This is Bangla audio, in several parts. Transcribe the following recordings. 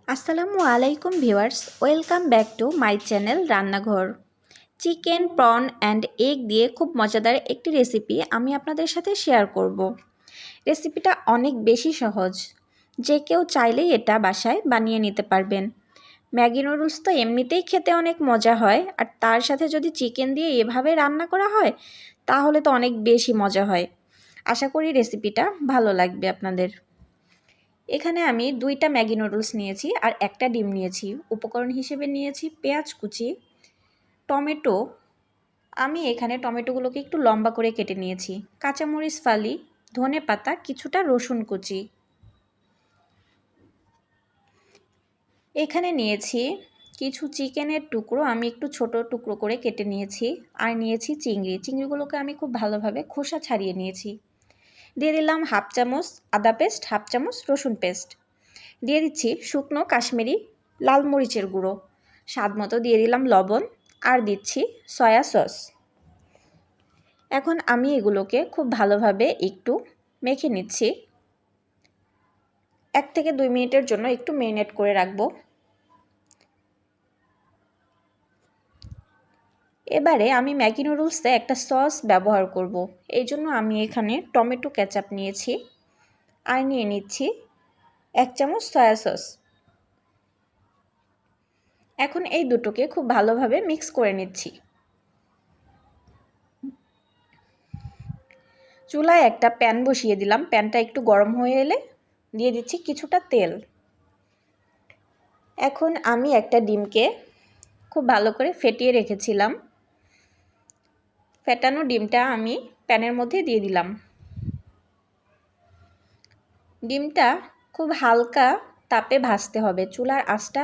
আসসালামু আলাইকুম viewers, welcome back to my channel রান্নাঘর। চিকেন, প্রন অ্যান্ড এগ দিয়ে খুব মজাদার একটি রেসিপি আমি আপনাদের সাথে শেয়ার করব। রেসিপিটা অনেক বেশি সহজ, যে কেউ চাইলেই এটা বাসায় বানিয়ে নিতে পারবেন। ম্যাগি নুডলস তো এমনিতেই খেতে অনেক মজা হয়, আর তার সাথে যদি চিকেন দিয়ে এভাবে রান্না করা হয় তাহলে তো অনেক বেশি মজা হয়। আশা করি রেসিপিটা ভালো লাগবে আপনাদের। এখানে আমি 2টা ম্যাগি নুডলস নিয়েছি আর একটা ডিম নিয়েছি। উপকরণ হিসেবে নিয়েছি পেঁয়াজ কুচি, টমেটো, আমি এখানে টমেটোগুলোকে একটু লম্বা করে কেটে নিয়েছি, কাঁচামরিচ ফালি, ধনেপাতা, কিছুটা রসুন কুচি। এখানে নিয়েছি কিছু চিকেনের টুকরো, আমি একটু ছোট টুকরো করে কেটে নিয়েছি। আর নিয়েছি চিংড়িগুলোকে আমি খুব ভালোভাবে খোসা ছাড়িয়ে নিয়েছি। দিয়ে দিলাম হাফ চামচ আদা পেস্ট, হাফ চামচ রসুন পেস্ট। দিয়ে দিচ্ছি শুকনো কাশ্মীরি লাল মরিচের গুঁড়ো, স্বাদ মতো দিয়ে দিলাম লবণ, আর দিচ্ছি সয়া সস। এখন আমি এগুলোকে খুব ভালোভাবে একটু মেখে নিচ্ছি। 1 থেকে 2 মিনিটের জন্য একটু ম্যারিনেট করে রাখবো। এবারে আমি ম্যাগি নুডলসে একটা সস ব্যবহার করব। এই জন্য আমি এখানে টমেটো কেচাপ নিয়েছি আর নিয়ে নিচ্ছি 1 চামচ সয়া সস। এখন এই দুটোকে খুব ভালোভাবে মিক্স করে নিচ্ছি। চুলায় একটা প্যান বসিয়ে দিলাম, প্যানটা একটু গরম হয়ে এলে দিয়ে দিচ্ছি কিছুটা তেল। এখন আমি একটা ডিমকে খুব ভালো করে ফেটিয়ে রেখেছিলাম, ফেটানো ডিমটা আমি প্যানের মধ্যে দিয়ে দিলাম। ডিমটা খুব হালকা তাপে ভাজতে হবে, চুলার আঁচটা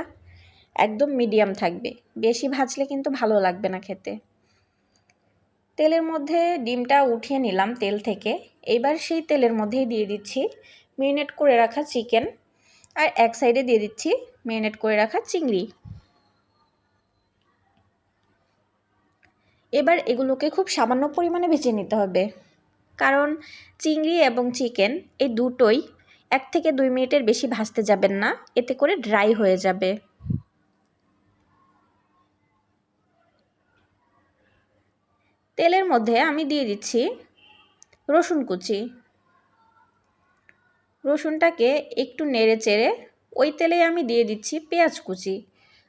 একদম মিডিয়াম থাকবে, বেশি ভাজলে কিন্তু ভালো লাগবে না খেতে। তেলের মধ্যে ডিমটা উঠিয়ে নিলাম তেল থেকে। এবার সেই তেলের মধ্যেই দিয়ে দিচ্ছি ম্যারিনেট করে রাখা চিকেন, আর এক সাইডে দিয়ে দিচ্ছি ম্যারিনেট করে রাখা চিংড়ি। এবার এগুলোকে খুব সামান্য পরিমাণে ভেজে নিতে হবে, কারণ চিংড়ি এবং চিকেন এই দুটোই 1 থেকে 2 মিনিটের বেশি ভাজতে যাবেন না, এতে করে ড্রাই হয়ে যাবে। তেলের মধ্যে আমি দিয়ে দিচ্ছি রসুন কুচি। রসুনটাকে একটু নেড়ে চেড়ে ওই তেলে আমি দিয়ে দিচ্ছি পেঁয়াজ কুচি।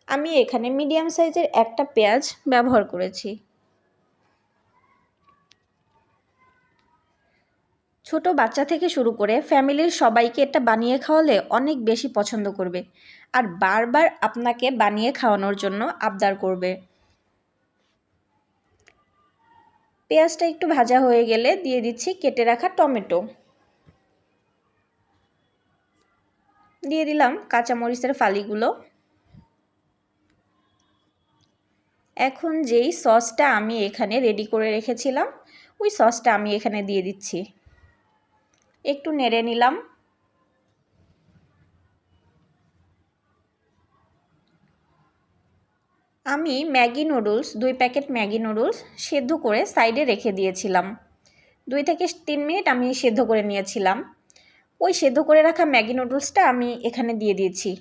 আমি এখানে মিডিয়াম সাইজের একটা পেঁয়াজ ব্যবহার করেছি। ছোট বাচ্চা থেকে শুরু করে ফ্যামিলির সবাইকে এটা বানিয়ে খাওয়ালে অনেক বেশি পছন্দ করবে, আর বারবার আপনাকে বানিয়ে খাওয়ানোর জন্য আবদার করবে। পেঁয়াজটা একটু ভাজা হয়ে গেলে দিয়ে দিচ্ছি কেটে রাখা টমেটো, দিয়ে দিলাম কাঁচামরিচের ফালিগুলো। এখন যেই সসটা আমি এখানে রেডি করে রেখেছিলাম ওই সসটা আমি এখানে দিয়ে দিচ্ছি, একটু নেড়ে নিলাম। আমি Maggi noodles 2 packet Maggi noodles সেদ্ধ করে সাইডে রেখে দিয়েছিলাম। 2 থেকে 3 মিনিট আমি সেদ্ধ করে নিয়েছিলাম। ওই সেদ্ধ করে রাখা ম্যাগি নুডলসটা আমি এখানে দিয়ে দিয়েছি।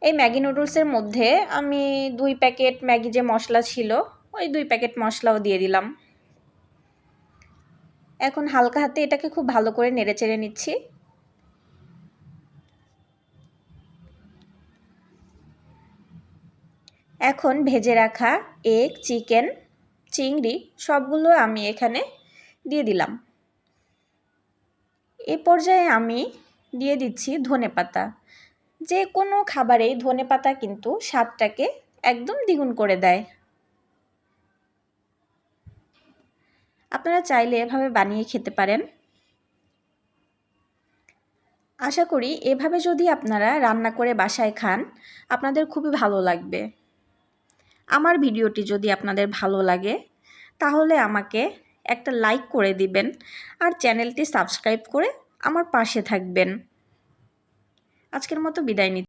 এই ম্যাগি নুডলসের মধ্যে আমি 2 প্যাকেট ম্যাগি যে মশলা ছিল ওই 2 প্যাকেট মশলাও দিয়ে দিলাম। এখন হালকা হাতে এটাকে খুব ভালো করে নেড়েচেড়ে নিচ্ছি। এখন ভেজে রাখা এগ, চিকেন, চিংড়ি সবগুলো আমি এখানে দিয়ে দিলাম। এই পর্যায়ে আমি দিয়ে দিচ্ছি ধনেপাতা। যে কোনো খাবারেই ধনেপাতা কিন্তু স্বাদটাকে একদম দ্বিগুণ করে দেয়। আপনারা চাইলে এভাবে বানিয়ে খেতে পারেন। আশা করি এভাবে যদি আপনারা রান্না করে বাসায় খান আপনাদের খুবই ভালো লাগবে। আমার ভিডিওটি যদি আপনাদের ভালো লাগে তাহলে আমাকে একটা লাইক করে দিবেন, আর চ্যানেলটি সাবস্ক্রাইব করে আমার পাশে থাকবেন। আজকের মতো বিদায় নিচ্ছি।